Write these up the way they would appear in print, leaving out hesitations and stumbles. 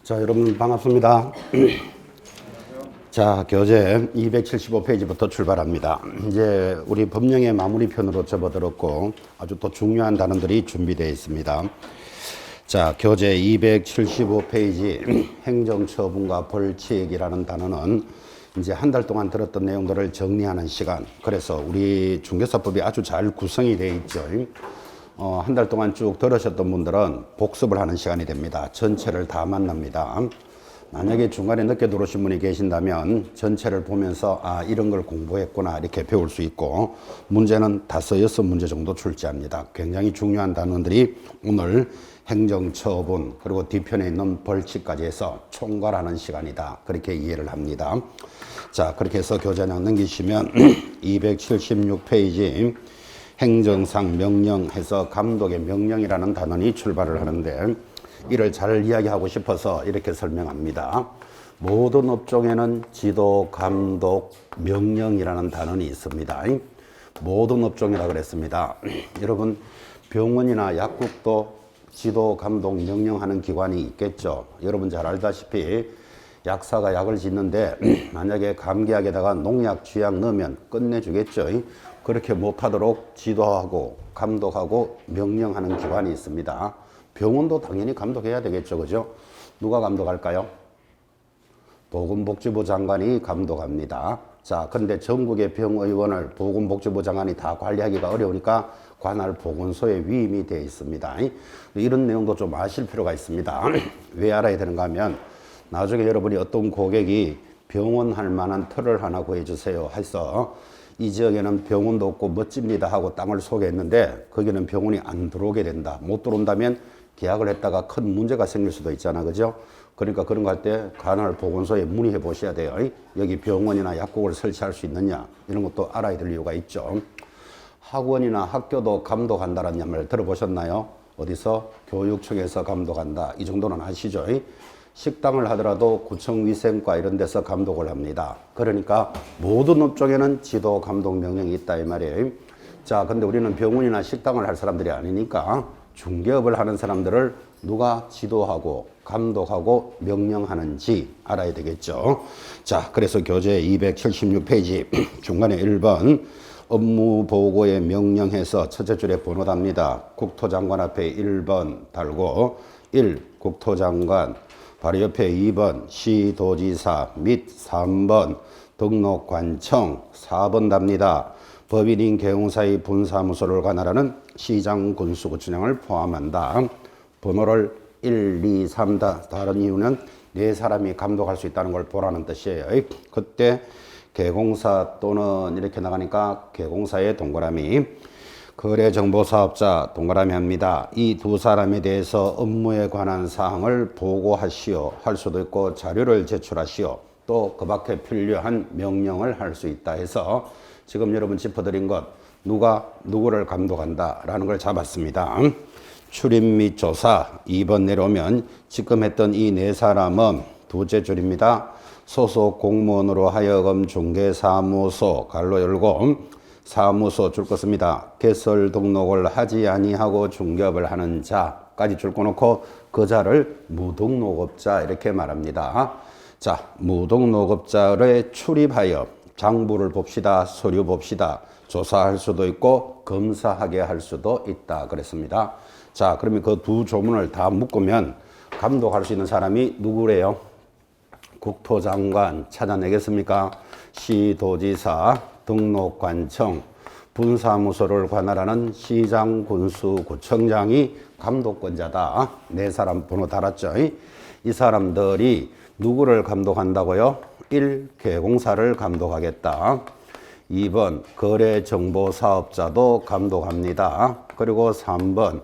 자, 여러분 반갑습니다. 자, 교재 275페이지부터 출발합니다. 이제 우리 법령의 마무리편으로 접어들었고 아주 또 중요한 단원들이 준비되어 있습니다. 자, 교재 275페이지 행정처분과 벌칙이라는 단어는 이제 한 달 동안 들었던 내용들을 정리하는 시간. 그래서 우리 중개사법이 아주 잘 구성이 되어 있죠. 한 달 동안 쭉 들으셨던 분들은 복습을 하는 시간이 됩니다. 전체를 다 만납니다. 만약에 중간에 늦게 들어오신 분이 계신다면 전체를 보면서 이런 걸 공부했구나 이렇게 배울 수 있고, 문제는 5, 6문제 정도 출제합니다. 굉장히 중요한 단원들이 오늘 행정처분 그리고 뒤편에 있는 벌칙까지 해서 총괄하는 시간이다, 그렇게 이해를 합니다. 자, 그렇게 해서 교재량 넘기시면 276페이지 행정상 명령해서 감독의 명령이라는 단원이 출발을 하는데, 이를 잘 이야기하고 싶어서 이렇게 설명합니다. 모든 업종에는 지도, 감독, 명령이라는 단원이 있습니다. 모든 업종이라 그랬습니다. 여러분, 병원이나 약국도 지도, 감독, 명령하는 기관이 있겠죠. 여러분 잘 알다시피 약사가 약을 짓는데 만약에 감기약에다가 농약, 쥐약 넣으면 끝내주겠죠. 그렇게 못하도록 지도하고 감독하고 명령하는 기관이 있습니다. 병원도 당연히 감독해야 되겠죠. 그죠? 누가 감독할까요? 보건복지부 장관이 감독합니다. 자, 근데 전국의 병의원을 보건복지부 장관이 다 관리하기가 어려우니까 관할 보건소에 위임이 되어 있습니다. 이런 내용도 좀 아실 필요가 있습니다. 왜 알아야 되는가 하면 나중에 여러분이 어떤 고객이 병원 할 만한 터를 하나 구해주세요 해서 이 지역에는 병원도 없고 멋집니다 하고 땅을 소개했는데 거기는 병원이 안 들어오게 된다. 못 들어온다면 계약을 했다가 큰 문제가 생길 수도 있잖아. 그죠? 그러니까 그런 거 할 때 관할 보건소에 문의해 보셔야 돼요. 여기 병원이나 약국을 설치할 수 있느냐, 이런 것도 알아야 될 이유가 있죠. 학원이나 학교도 감독한다는 말 들어보셨나요? 어디서? 교육청에서 감독한다. 이 정도는 아시죠? 식당을 하더라도 구청위생과 이런 데서 감독을 합니다. 그러니까 모든 업종에는 지도, 감독, 명령이 있다 이 말이에요. 자, 근데 우리는 병원이나 식당을 할 사람들이 아니니까 중개업을 하는 사람들을 누가 지도하고 감독하고 명령하는지 알아야 되겠죠. 자, 그래서 교재 276페이지 중간에 1번 업무 보고에 명령해서 첫째 줄에 번호 답니다. 국토장관 앞에 1번 달고 1. 국토장관, 바로 옆에 2번 시도지사 및 3번 등록관청, 4번 답니다. 법인인 개공사의 분사무소를 관할하는 시장, 군수, 구청장을 포함한다. 번호를 1, 2, 3 다른 이유는 네 사람이 감독할 수 있다는 걸 보라는 뜻이에요. 그때 개공사 또는 이렇게 나가니까 개공사의 동그라미, 거래정보사업자 동그라미 합니다. 이 두 사람에 대해서 업무에 관한 사항을 보고하시오 할 수도 있고 자료를 제출하시오, 또 그 밖에 필요한 명령을 할 수 있다 해서 지금 여러분 짚어드린 것, 누가 누구를 감독한다 라는 걸 잡았습니다. 출입 및 조사 2번 내려오면 지금 했던 이 네 사람은 두째 줄입니다. 소속 공무원으로 하여금 중개사무소 갈로 열고 사무소 줄 거 씁니다. 개설 등록을 하지 아니하고 중개업을 하는 자까지 줄 거 놓고 그 자를 무등록업자 이렇게 말합니다. 자, 무등록업자를 출입하여 장부를 봅시다, 서류 봅시다, 조사할 수도 있고 검사하게 할 수도 있다 그랬습니다. 자, 그러면 그 두 조문을 다 묶으면 감독할 수 있는 사람이 누구래요? 국토장관 찾아내겠습니까? 시도지사, 등록관청, 분사무소를 관할하는 시장, 군수, 구청장이 감독권자다. 네 사람 번호 달았죠. 이 사람들이 누구를 감독한다고요? 1. 개공사를 감독하겠다. 2번 거래정보사업자도 감독합니다. 그리고 3번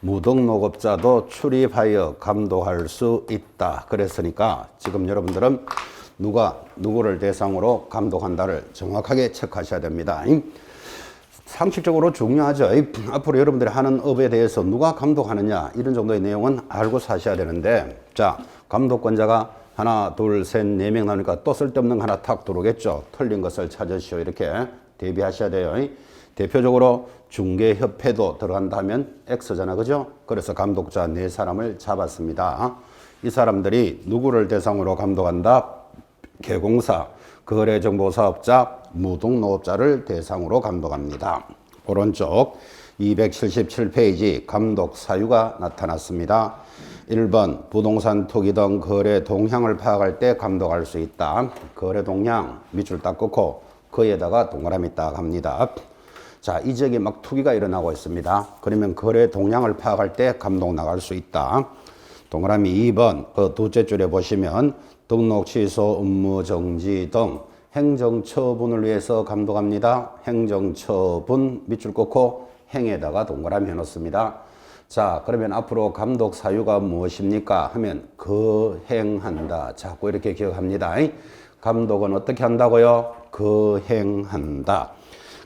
무등록업자도 출입하여 감독할 수 있다. 그랬으니까 지금 여러분들은 누가 누구를 대상으로 감독한다를 정확하게 체크하셔야 됩니다. 상식적으로 중요하죠. 앞으로 여러분들이 하는 업에 대해서 누가 감독하느냐 이런 정도의 내용은 알고 사셔야 되는데, 자, 감독권자가 하나, 둘, 셋, 4명 나오니까 또 쓸데없는 거 하나 탁 들어오겠죠. 틀린 것을 찾으시오. 이렇게 대비하셔야 돼요. 대표적으로 중개협회도 들어간다면 X잖아. 그죠? 그래서 감독자 4사람을 잡았습니다. 이 사람들이 누구를 대상으로 감독한다? 개공사, 거래정보사업자, 무등록업자를 대상으로 감독합니다. 오른쪽 277페이지 감독 사유가 나타났습니다. 1번 부동산 투기 등 거래 동향을 파악할 때 감독할 수 있다. 거래 동향 밑줄 딱 긋고 거기에다가 동그라미 딱 합니다. 자, 이 지역에 막 투기가 일어나고 있습니다. 그러면 거래 동향을 파악할 때 감독 나갈 수 있다. 동그라미 2번 그 둘째 줄에 보시면 등록 취소, 업무 정지 등 행정처분을 위해서 감독합니다. 행정처분 밑줄 긋고 행에다가 동그라미 해놓습니다. 자, 그러면 앞으로 감독 사유가 무엇입니까? 하면 거행한다. 자꾸 이렇게 기억합니다. 감독은 어떻게 한다고요? 거행한다.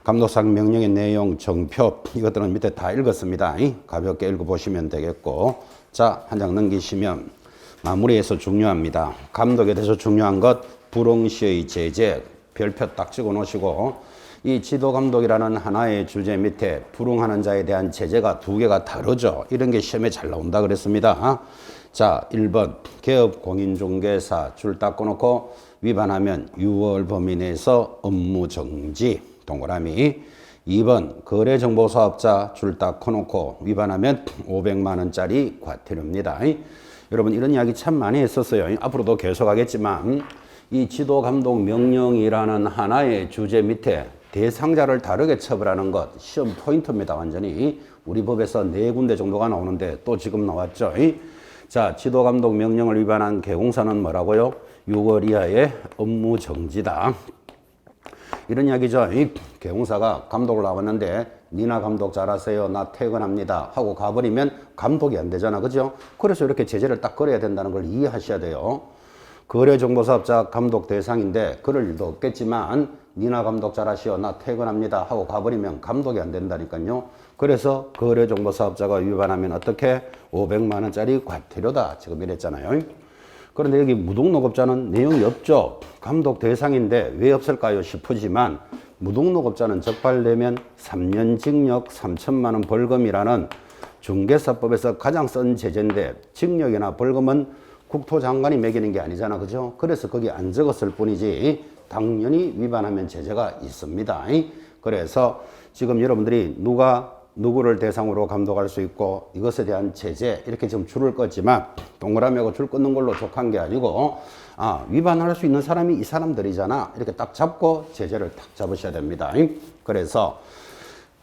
감독상 명령의 내용, 정표 이것들은 밑에 다 읽었습니다. 가볍게 읽어보시면 되겠고, 자, 한 장 넘기시면 마무리에서 중요합니다. 감독에 대해서 중요한 것 불응시의 제재 별표 딱 찍어 놓으시고, 이 지도감독이라는 하나의 주제 밑에 불응하는 자에 대한 제재가 두 개가 다르죠. 이런 게 시험에 잘 나온다 그랬습니다. 자, 1번 개업 공인중개사 줄 딱 꺼놓고 위반하면 6월 범위 내에서 업무 정지 동그라미. 2번 거래정보사업자 줄 딱 꺼놓고 위반하면 500만 원짜리 과태료입니다. 여러분 이런 이야기 참 많이 했었어요. 앞으로도 계속 하겠지만 이 지도감독 명령이라는 하나의 주제 밑에 대상자를 다르게 처벌하는 것 시험 포인트입니다. 완전히 우리 법에서 4군데 정도가 나오는데 또 지금 나왔죠. 자, 지도감독 명령을 위반한 개공사는 뭐라고요? 6월 이하의 업무 정지다. 이런 이야기죠. 개공사가 감독을 나왔는데 니나 감독 잘하세요. 나 퇴근합니다. 하고 가버리면 감독이 안 되잖아. 그죠? 그래서 이렇게 제재를 딱 걸어야 된다는 걸 이해하셔야 돼요. 거래정보사업자 감독 대상인데 그럴 일도 없겠지만 니나 감독 잘하시오. 나 퇴근합니다. 하고 가버리면 감독이 안 된다니까요. 그래서 거래정보사업자가 위반하면 어떻게? 500만 원짜리 과태료다. 지금 이랬잖아요. 그런데 여기 무등록업자는 내용이 없죠. 감독 대상인데 왜 없을까요? 싶으지만 무등록업자는 적발되면 3년 징역 3천만 원 벌금이라는 중개사법에서 가장 센 제재인데 징역이나 벌금은 국토장관이 매기는 게 아니잖아. 그죠? 그래서 거기 안 적었을 뿐이지 당연히 위반하면 제재가 있습니다. 그래서 지금 여러분들이 누구를 대상으로 감독할 수 있고 이것에 대한 제재 이렇게 지금 줄을 껐지만 동그라미하고 줄 끊는 걸로 족한 게 아니고 위반할 수 있는 사람이 이 사람들이잖아. 이렇게 딱 잡고 제재를 딱 잡으셔야 됩니다. 그래서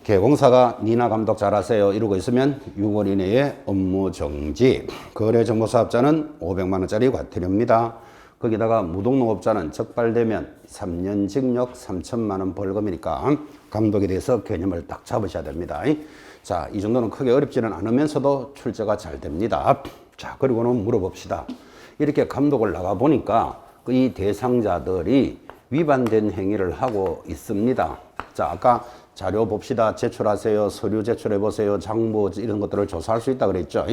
개공사가 니나 감독 잘하세요 이러고 있으면 6월 이내에 업무 정지, 거래정보사업자는 500만 원짜리 과태료입니다. 거기다가 무등록업자는 적발되면 3년 징역 3천만 원 벌금이니까 감독에 대해서 개념을 딱 잡으셔야 됩니다. 자, 이 정도는 크게 어렵지는 않으면서도 출제가 잘 됩니다. 자, 그리고는 물어봅시다. 이렇게 감독을 나가 보니까 이 대상자들이 위반된 행위를 하고 있습니다. 자, 아까 자료 봅시다. 제출하세요. 서류 제출해보세요. 장부 이런 것들을 조사할 수 있다 그랬죠.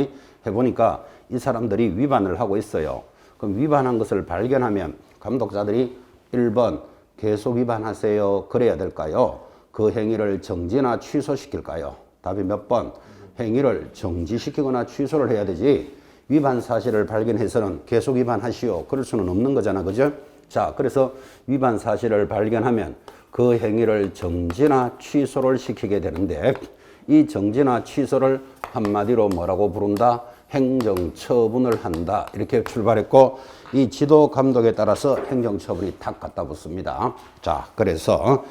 해보니까 이 사람들이 위반을 하고 있어요. 그럼 위반한 것을 발견하면 감독자들이 1번 계속 위반하세요. 그래야 될까요? 그 행위를 정지나 취소시킬까요? 답이 몇 번? 행위를 정지시키거나 취소를 해야 되지 위반 사실을 발견해서는 계속 위반하시오. 그럴 수는 없는 거잖아. 그죠? 자, 그래서 위반 사실을 발견하면 그 행위를 정지나 취소를 시키게 되는데 이 정지나 취소를 한마디로 뭐라고 부른다? 행정처분을 한다. 이렇게 출발했고 이 지도 감독에 따라서 행정처분이 탁 갖다 붙습니다. 자, 그래서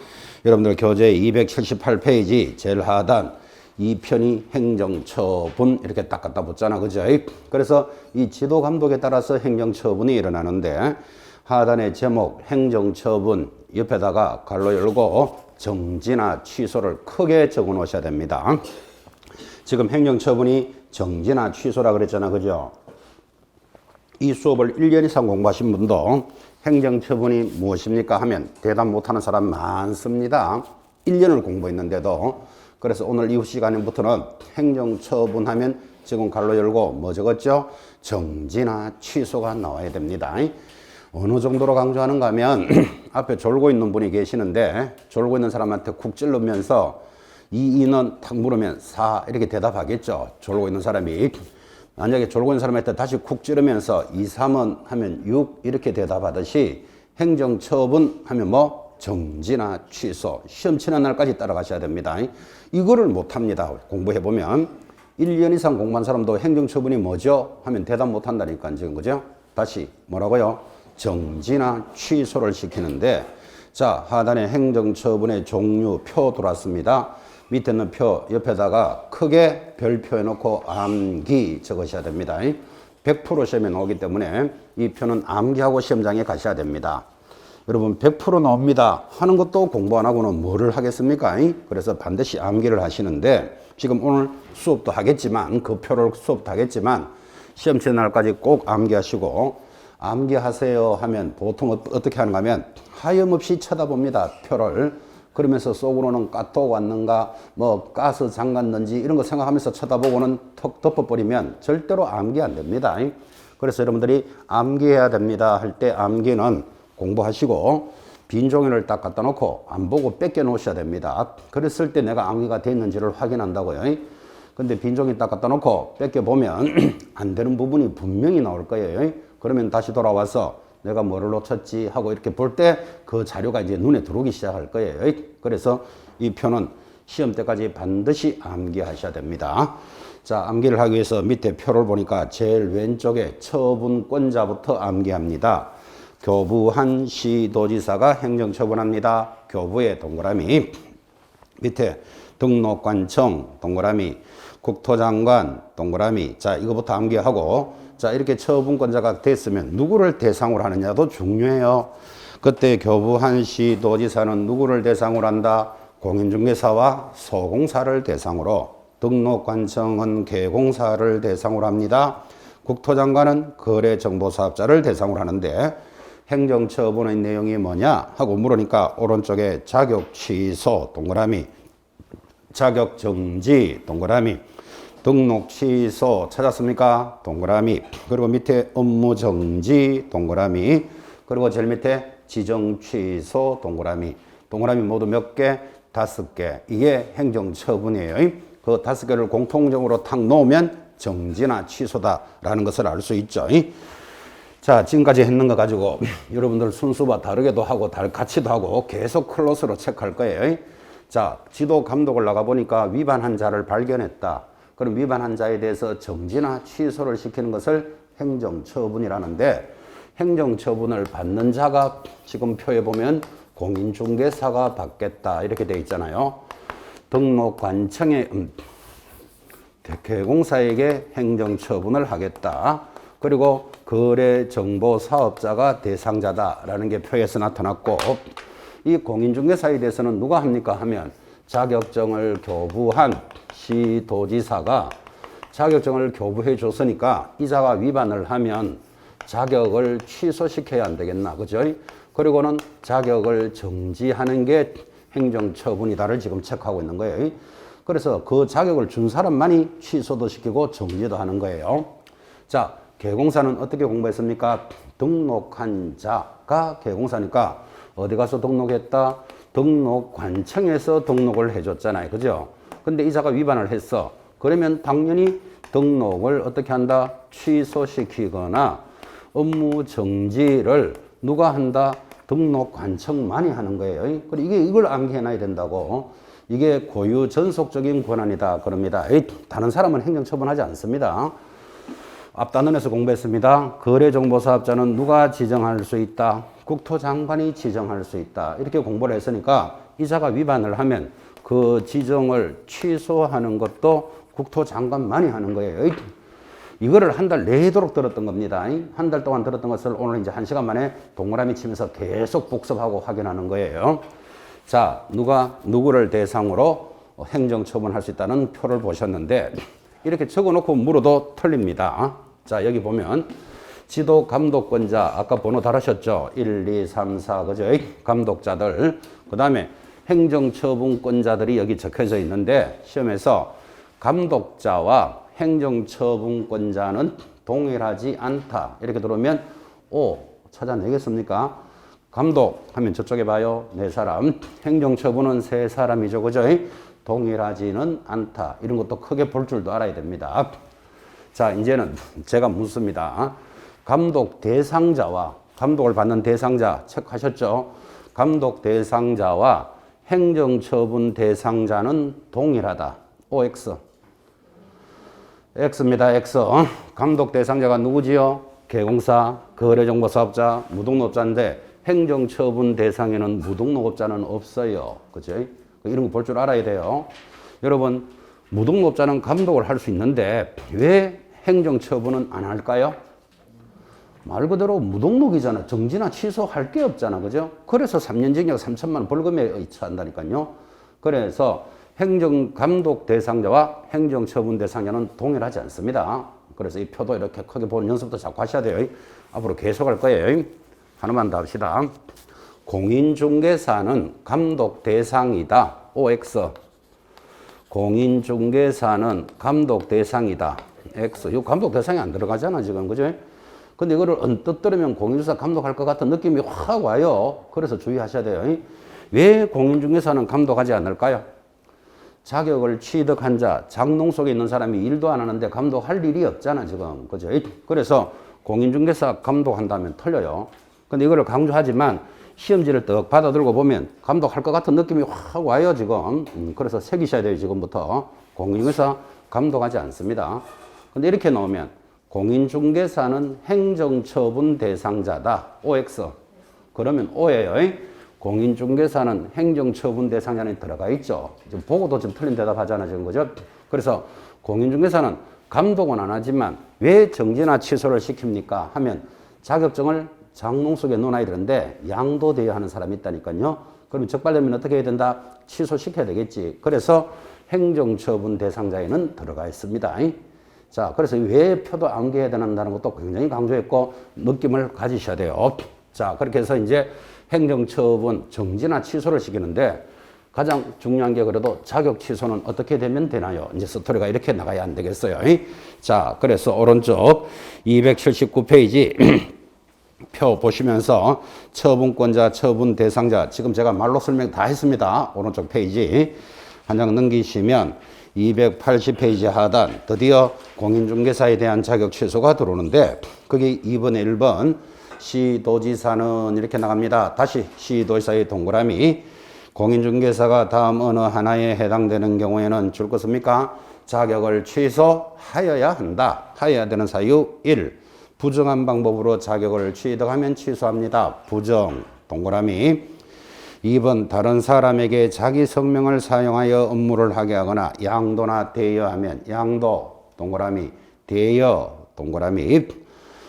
여러분들 교재 278페이지 제일 하단 2편이 행정처분 이렇게 딱 갖다 붙잖아. 그죠? 그래서 이 지도 감독에 따라서 행정처분이 일어나는데 하단의 제목 행정처분 옆에다가 괄호 열고 정지나 취소를 크게 적어 놓으셔야 됩니다. 지금 행정처분이 정지나 취소라 그랬잖아. 그죠? 이 수업을 1년 이상 공부하신 분도 행정처분이 무엇입니까 하면 대답 못하는 사람 많습니다. 1년을 공부했는데도. 그래서 오늘 이후 시간부터는 행정처분 하면 지금 괄호 열고 뭐 적었죠? 정지나 취소가 나와야 됩니다. 어느 정도로 강조하는가 하면 앞에 졸고 있는 분이 계시는데 졸고 있는 사람한테 쿡 찔르면서 2는 탁 물으면 4 이렇게 대답하겠죠. 졸고 있는 사람이 만약에 졸고 있는 사람한테 다시 쿡 찌르면서 2, 3원 하면 6 이렇게 대답하듯이 행정처분 하면 뭐 정지나 취소, 시험 치는 날까지 따라가셔야 됩니다. 이거를 못합니다. 공부해보면 1년 이상 공부한 사람도 행정처분이 뭐죠? 하면 대답 못한다니까 지금 그죠? 다시 뭐라고요? 정지나 취소를 시키는데 자 하단에 행정처분의 종류 표 들어왔습니다. 밑에 있는 표 옆에다가 크게 별표 해놓고 암기 적으셔야 됩니다. 100% 시험에 나오기 때문에 이 표는 암기하고 시험장에 가셔야 됩니다. 여러분 100% 나옵니다 하는 것도 공부 안 하고는 뭐를 하겠습니까? 그래서 반드시 암기를 하시는데 지금 오늘 수업도 하겠지만 그 표를 수업도 하겠지만 시험 치는 날까지 꼭 암기하시고 암기하세요 하면 보통 어떻게 하는가 하면 하염없이 쳐다봅니다. 표를. 그러면서 속으로는 까똑 왔는가 뭐 가스 잠갔는지 이런 거 생각하면서 쳐다보고는 턱 덮어버리면 절대로 암기 안 됩니다. 그래서 여러분들이 암기해야 됩니다 할 때 암기는 공부하시고 빈 종이를 딱 갖다 놓고 안 보고 뺏겨 놓으셔야 됩니다. 그랬을 때 내가 암기가 됐는지를 확인한다고요. 근데 빈 종이 딱 갖다 놓고 뺏겨 보면 안 되는 부분이 분명히 나올 거예요. 그러면 다시 돌아와서 내가 뭐를 놓쳤지 하고 이렇게 볼 때 그 자료가 이제 눈에 들어오기 시작할 거예요. 그래서 이 표는 시험 때까지 반드시 암기하셔야 됩니다. 자, 암기를 하기 위해서 밑에 표를 보니까 제일 왼쪽에 처분권자부터 암기합니다. 교부한 시도지사가 행정처분합니다. 교부의 동그라미, 밑에 등록관청 동그라미, 국토장관 동그라미. 자, 이거부터 암기하고 자, 이렇게 처분권자가 됐으면 누구를 대상으로 하느냐도 중요해요. 그때 교부한 시도지사는 누구를 대상으로 한다? 공인중개사와 소공사를 대상으로, 등록관청은 개공사를 대상으로 합니다. 국토장관은 거래정보사업자를 대상으로 하는데 행정처분의 내용이 뭐냐 하고 물으니까 오른쪽에 자격취소 동그라미, 자격정지 동그라미, 등록 취소 찾았습니까? 동그라미. 그리고 밑에 업무 정지 동그라미. 그리고 제일 밑에 지정 취소 동그라미. 동그라미 모두 몇 개? 5개. 이게 행정처분이에요. 그 5개를 공통적으로 탁 놓으면 정지나 취소다라는 것을 알 수 있죠. 자, 지금까지 했는 거 가지고 여러분들 순수와 다르게도 하고 같이도 하고 계속 클로스로 체크할 거예요. 자, 지도 감독을 나가보니까 위반한 자를 발견했다. 그럼 위반한 자에 대해서 정지나 취소를 시키는 것을 행정처분이라는데 행정처분을 받는 자가 지금 표에 보면 공인중개사가 받겠다 이렇게 되어 있잖아요. 등록관청의 개공사에게 행정처분을 하겠다. 그리고 거래정보사업자가 대상자다라는 게 표에서 나타났고 이 공인중개사에 대해서는 누가 합니까 하면 자격증을 교부한 시도지사가 자격증을 교부해 줬으니까 이자가 위반을 하면 자격을 취소시켜야 안 되겠나, 그죠? 그리고는 자격을 정지하는 게 행정처분이다를 지금 체크하고 있는 거예요. 그래서 그 자격을 준 사람만이 취소도 시키고 정지도 하는 거예요. 자, 개공사는 어떻게 공부했습니까? 등록한 자가 개공사니까 어디 가서 등록했다? 등록관청에서 등록을 해줬잖아요. 그죠? 근데 이자가 위반을 했어. 그러면 당연히 등록을 어떻게 한다? 취소시키거나 업무 정지를 누가 한다? 등록관청만이 하는 거예요. 이걸 암기해놔야 된다고. 이게 고유 전속적인 권한이다. 그럽니다. 다른 사람은 행정처분하지 않습니다. 앞단원에서 공부했습니다. 거래정보사업자는 누가 지정할 수 있다? 국토장관이 지정할 수 있다. 이렇게 공부를 했으니까 이자가 위반을 하면 그 지정을 취소하는 것도 국토장관만이 하는 거예요. 이거를 한 달 내도록 들었던 겁니다. 한 달 동안 들었던 것을 오늘 이제 1시간 만에 동그라미 치면서 계속 복습하고 확인하는 거예요. 자, 누구를 대상으로 행정처분할 수 있다는 표를 보셨는데 이렇게 적어놓고 물어도 틀립니다. 자, 여기 보면 지도 감독권자 아까 번호 달으셨죠? 1, 2, 3, 4 그죠? 감독자들. 그 다음에 행정처분권자들이 여기 적혀져 있는데 시험에서 감독자와 행정처분권자는 동일하지 않다. 이렇게 들어오면 O 찾아내겠습니까? 감독 하면 저쪽에 봐요. 4사람. 행정처분은 3사람이죠. 그죠? 동일하지는 않다. 이런 것도 크게 볼 줄도 알아야 됩니다. 자, 이제는 제가 묻습니다. 감독 대상자와 감독을 받는 대상자 체크하셨죠? 감독 대상자와 행정처분 대상자는 동일하다. OX. X입니다. X. 감독 대상자가 누구지요? 개공사, 거래정보사업자, 무등록업자인데 행정처분 대상에는 무등록업자는 없어요. 그죠? 이런 거 볼 줄 알아야 돼요. 여러분, 무등록업자는 감독을 할 수 있는데 왜 행정처분은 안 할까요? 말 그대로 무등록이잖아. 정지나 취소할 게 없잖아. 그죠? 그래서 3년 징역 3천만 원 벌금에 처한다니까요. 그래서 행정감독 대상자와 행정처분 대상자는 동일하지 않습니다. 그래서 이 표도 이렇게 크게 보는 연습도 자꾸 하셔야 돼요. 앞으로 계속 할 거예요. 하나만 더 합시다. 공인중개사는 감독 대상이다. OX. 공인중개사는 감독 대상이다. X. 이 감독 대상이 안 들어가잖아, 지금. 그죠? 근데 이거를 언뜻 들으면 공인중개사 감독할 것 같은 느낌이 확 와요. 그래서 주의하셔야 돼요. 왜 공인중개사는 감독하지 않을까요? 자격을 취득한 자, 장롱 속에 있는 사람이 일도 안 하는데 감독할 일이 없잖아, 지금. 그죠? 그래서 공인중개사 감독한다면 틀려요. 근데 이거를 강조하지만 시험지를 떡 받아들고 보면 감독할 것 같은 느낌이 확 와요, 지금. 그래서 새기셔야 돼요, 지금부터. 공인중개사 감독하지 않습니다. 근데 이렇게 나오면 공인중개사는 행정처분 대상자다. OX. 그러면 O예요. 공인중개사는 행정처분 대상자는 들어가 있죠. 지금 보고도 좀 틀린 대답 하잖아, 지금. 그죠? 그래서 공인중개사는 감독은 안 하지만 왜 정지나 취소를 시킵니까? 하면 자격증을 장롱 속에 넣어놔야 되는데 양도되어야 하는 사람이 있다니까요. 그럼 적발되면 어떻게 해야 된다? 취소시켜야 되겠지. 그래서 행정처분 대상자에는 들어가 있습니다. 자, 그래서 왜 표도 암기해야 된다는 것도 굉장히 강조했고 느낌을 가지셔야 돼요. 자, 그렇게 해서 이제 행정처분 정지나 취소를 시키는데 가장 중요한 게 그래도 자격 취소는 어떻게 되면 되나요? 이제 스토리가 이렇게 나가야 안 되겠어요. 자, 그래서 오른쪽 279페이지 표 보시면서 처분권자, 처분 대상자 지금 제가 말로 설명 다 했습니다. 오른쪽 페이지 한 장 넘기시면 280페이지 하단 드디어 공인중개사에 대한 자격 취소가 들어오는데 거기 2번에 1번 시도지사는 이렇게 나갑니다. 다시 시도지사의 동그라미 공인중개사가 다음 어느 하나에 해당되는 경우에는 줄 것입니까? 자격을 취소하여야 한다. 하여야 되는 사유 1. 부정한 방법으로 자격을 취득하면 취소합니다. 부정 동그라미 2번 다른 사람에게 자기 성명을 사용하여 업무를 하게 하거나 양도나 대여하면 양도 동그라미 대여 동그라미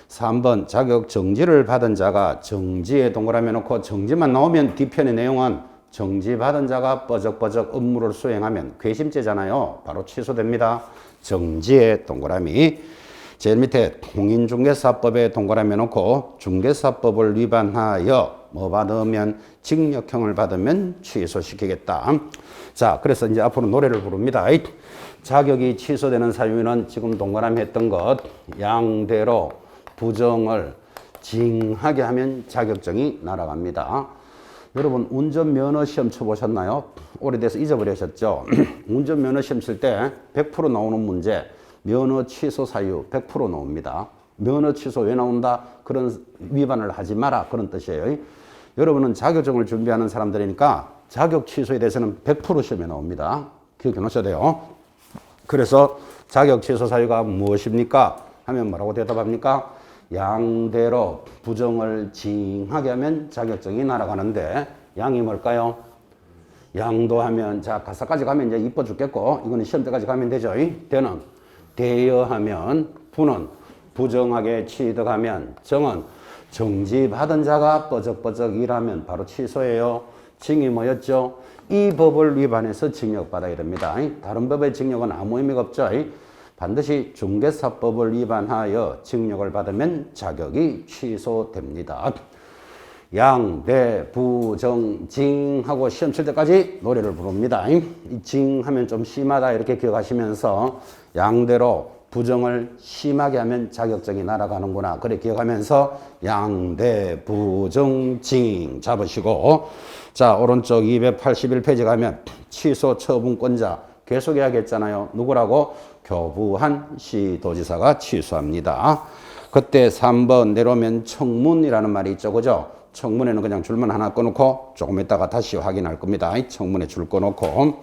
3번 자격 정지를 받은 자가 정지에 동그라미 놓고 정지만 나오면 뒤편의 내용은 정지받은 자가 뻐적뻐적 업무를 수행하면 괘씸죄잖아요. 바로 취소됩니다. 정지에 동그라미 제일 밑에 공인중개사법에 동그라미 놓고 중개사법을 위반하여 뭐 받으면 징역형을 받으면 취소시키겠다. 자, 그래서 이제 앞으로 노래를 부릅니다. 자격이 취소되는 사유는 지금 동그라미 했던 것 양대로 부정을 징하게 하면 자격증이 날아갑니다. 여러분 운전면허 시험 쳐보셨나요? 오래돼서 잊어버리셨죠? 운전면허 시험 칠 때 100% 나오는 문제 면허 취소 사유 100% 나옵니다. 면허 취소 왜 나온다? 그런 위반을 하지 마라. 그런 뜻이에요. 여러분은 자격증을 준비하는 사람들이니까 자격 취소에 대해서는 100% 시험에 나옵니다. 기억해 놓으셔야 돼요. 그래서 자격 취소 사유가 무엇입니까? 하면 뭐라고 대답합니까? 양대로 부정을 징하게 하면 자격증이 날아가는데 양이 뭘까요? 양도하면 자 가사까지 가면 이제 이뻐 죽겠고 이거는 시험 때까지 가면 되죠. 대는 대여하면 부는 부정하게 취득하면 정은 정지받은 자가 뻐적뻐적 일하면 바로 취소예요. 징이 뭐였죠? 이 법을 위반해서 징역받아야 됩니다. 다른 법의 징역은 아무 의미가 없죠. 반드시 중개사법을 위반하여 징역을 받으면 자격이 취소됩니다. 양, 대, 부, 정, 징 하고 시험 칠 때까지 노래를 부릅니다. 이 징 하면 좀 심하다 이렇게 기억하시면서 양대로 부정을 심하게 하면 자격증이 날아가는구나. 그래 기억하면서 양대, 부정, 징 잡으시고 자 오른쪽 281페이지 가면 취소 처분권자 계속해야겠잖아요. 누구라고? 교부한 시도지사가 취소합니다. 그때 3번 내려오면 청문이라는 말이 있죠. 그죠? 청문회는 그냥 줄만 하나 꺼놓고 조금 있다가 다시 확인할 겁니다. 청문회 줄 꺼놓고.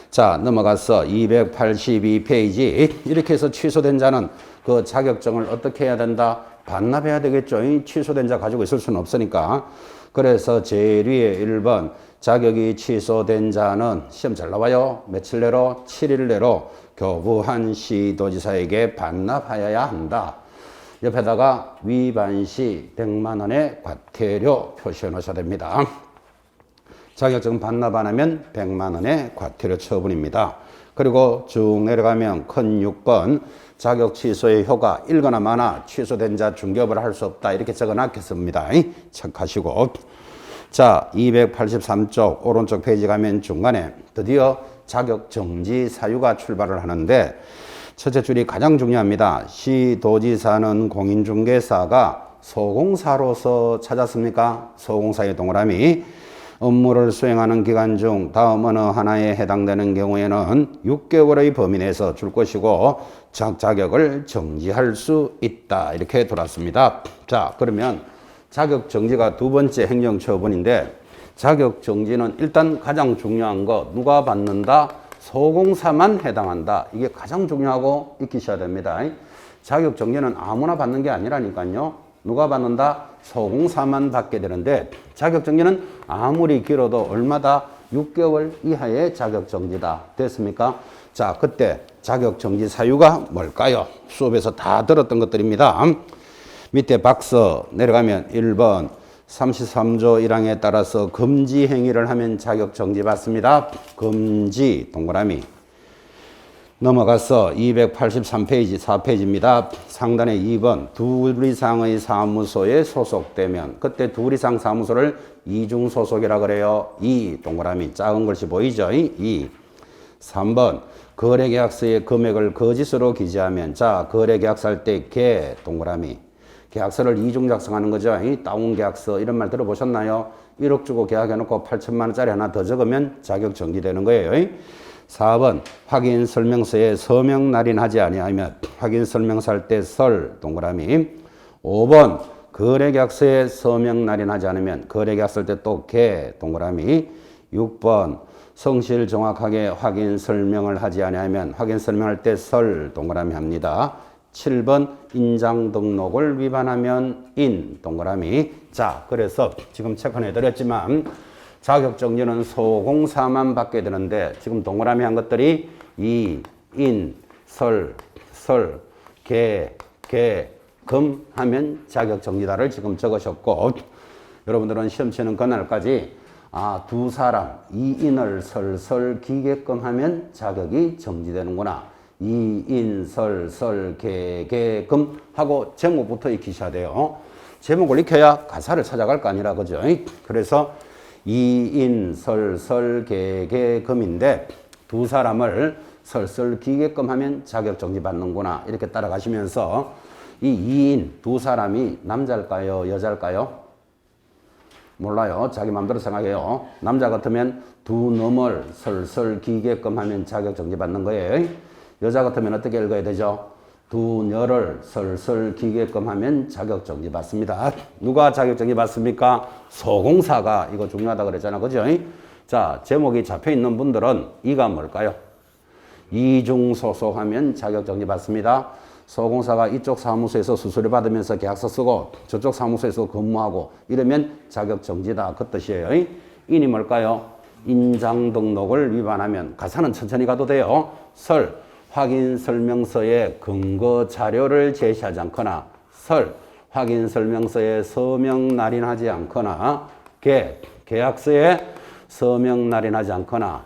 자, 넘어가서 282페이지. 이렇게 해서 취소된 자는 그 자격증을 어떻게 해야 된다? 반납해야 되겠죠. 취소된 자 가지고 있을 수는 없으니까. 그래서 제일 위에 1번 자격이 취소된 자는 시험 잘 나와요. 며칠 내로? 7일 내로 교부한 시도지사에게 반납하여야 한다. 옆에다가 위반 시 100만 원의 과태료 표시해 놓으셔야 됩니다. 자격증 반납 안 하면 100만 원의 과태료 처분입니다. 그리고 쭉 내려가면 큰 6번 자격 취소의 효과 1거나 많아 취소된 자 중개업을 할 수 없다 이렇게 적어 놨겠습니다. 체크하시고. 자, 283쪽 오른쪽 페이지 가면 중간에 드디어 자격 정지 사유가 출발을 하는데 첫째 줄이 가장 중요합니다. 시도지사는 공인중개사가 소공사로서 찾았습니까? 소공사의 동그라미. 업무를 수행하는 기간 중 다음 어느 하나에 해당되는 경우에는 6개월의 범위 내에서 줄 것이고 자격을 정지할 수 있다. 이렇게 돌았습니다. 자, 그러면 자격 정지가 두 번째 행정처분인데 자격 정지는 일단 가장 중요한 거 누가 받는다? 소공사만 해당한다. 이게 가장 중요하고 익히셔야 됩니다. 자격 정지는 아무나 받는 게 아니라니까요. 누가 받는다? 소공사만 받게 되는데 자격 정지는 아무리 길어도 얼마다? 6개월 이하의 자격 정지다. 됐습니까? 자, 그때 자격 정지 사유가 뭘까요? 수업에서 다 들었던 것들입니다. 밑에 박스 내려가면 1번 33조 1항에 따라서 금지 행위를 하면 자격 정지 받습니다. 금지 동그라미. 넘어가서 283페이지 4페이지입니다. 상단에 2번 둘 이상의 사무소에 소속되면 그때 둘 이상 사무소를 이중 소속이라 그래요. 2 동그라미 작은 글씨 보이죠? 2. 3번 거래계약서의 금액을 거짓으로 기재하면 자 거래계약서 할 때 개 동그라미 계약서를 이중 작성하는 거죠. 다운 계약서 이런 말 들어보셨나요? 1억 주고 계약해놓고 8천만 원짜리 하나 더 적으면 자격 정지되는 거예요. 4번 확인 설명서에 서명 날인하지 아니하면 확인 설명서 할 때 설 동그라미. 5번 거래계약서에 서명 날인하지 않으면 거래계약서 할 때 또 개 동그라미. 6번 성실 정확하게 확인 설명을 하지 아니하면 확인 설명할 때 설 동그라미 합니다. 7번 인장 등록을 위반하면 인 동그라미. 자, 그래서 지금 체크해 드렸지만 자격 정지는 소공사만 받게 되는데 지금 동그라미 한 것들이 이, 인, 설, 개, 금 하면 자격 정지다를 지금 적으셨고 여러분들은 시험 치는 그날까지 두 사람 이인을 설설 기계끔 하면 자격이 정지되는구나. 이인 설설 개금 하고 제목부터 익히셔야 돼요. 제목을 익혀야 가사를 찾아갈 거 아니라 그죠? 그래서 이인 설설 개금인데 두 사람을 설설 기계끔 하면 자격 정지 받는구나. 이렇게 따라가시면서 이 이인 두 사람이 남자일까요? 여자일까요? 몰라요. 자기 마음대로 생각해요. 남자 같으면 두 놈을 설설 기계끔 하면 자격 정지 받는 거예요. 여자 같으면 어떻게 읽어야 되죠? 두 녀를 설설 기계끔 하면 자격 정지 받습니다. 누가 자격 정지 받습니까? 소공사가. 이거 중요하다 그랬잖아. 그죠? 자, 제목이 잡혀 있는 분들은 이가 뭘까요? 이중 소속하면 자격 정지 받습니다. 소공사가 이쪽 사무소에서 수수료 받으면서 계약서 쓰고 저쪽 사무소에서 근무하고 이러면 자격 정지다. 그 뜻이에요. 인이 뭘까요? 인장 등록을 위반하면 가사는 천천히 가도 돼요. 설 확인 설명서에 근거 자료를 제시하지 않거나 설 확인 설명서에 서명 날인하지 않거나 계약서에 서명 날인하지 않거나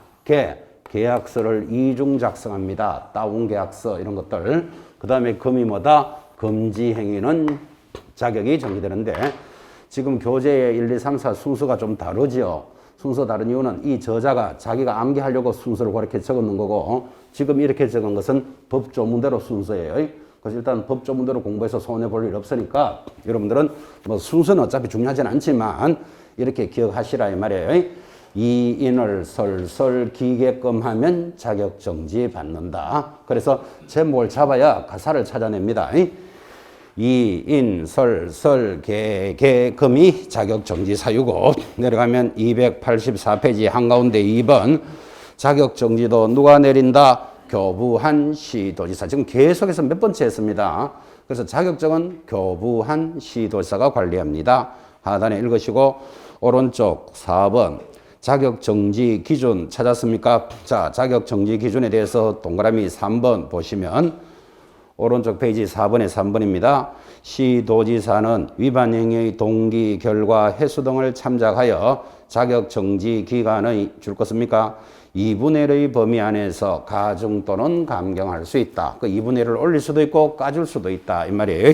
계약서를 이중 작성합니다. 다운 계약서 이런 것들. 그 다음에 금이 뭐다? 금지 행위는 자격이 정지되는데 지금 교재의 1, 2, 3, 4 순서가 좀 다르죠. 순서 다른 이유는 이 저자가 자기가 암기하려고 순서를 그렇게 적었는 거고 지금 이렇게 적은 것은 법조문대로 순서예요. 그래서 일단 법조문대로 공부해서 손해볼 일 없으니까 여러분들은 뭐 순서는 어차피 중요하진 않지만 이렇게 기억하시라 이 말이에요. 이인을 설설 기게끔 하면 자격정지 받는다. 그래서 제목을 잡아야 가사를 찾아냅니다. 이인 설설 개금이 자격정지 사유고, 내려가면 284페이지 한가운데 2번 자격정지도 누가 내린다? 교부한 시도지사. 지금 계속해서 몇 번째 했습니다. 그래서 자격증은 교부한 시도지사가 관리합니다. 하단에 읽으시고 오른쪽 4번 자격정지 기준 찾았습니까? 자, 자격정지 기준에 대해서 동그라미 3번 보시면 오른쪽 페이지 4번에 3번입니다. 시도지사는 위반 행위의 동기, 결과, 횟수 등을 참작하여 자격정지 기간의 줄 것입니까? 2분의 1의 범위 안에서 가중 또는 감경할 수 있다. 그 2분의 1을 올릴 수도 있고 까줄 수도 있다. 이 말이에요.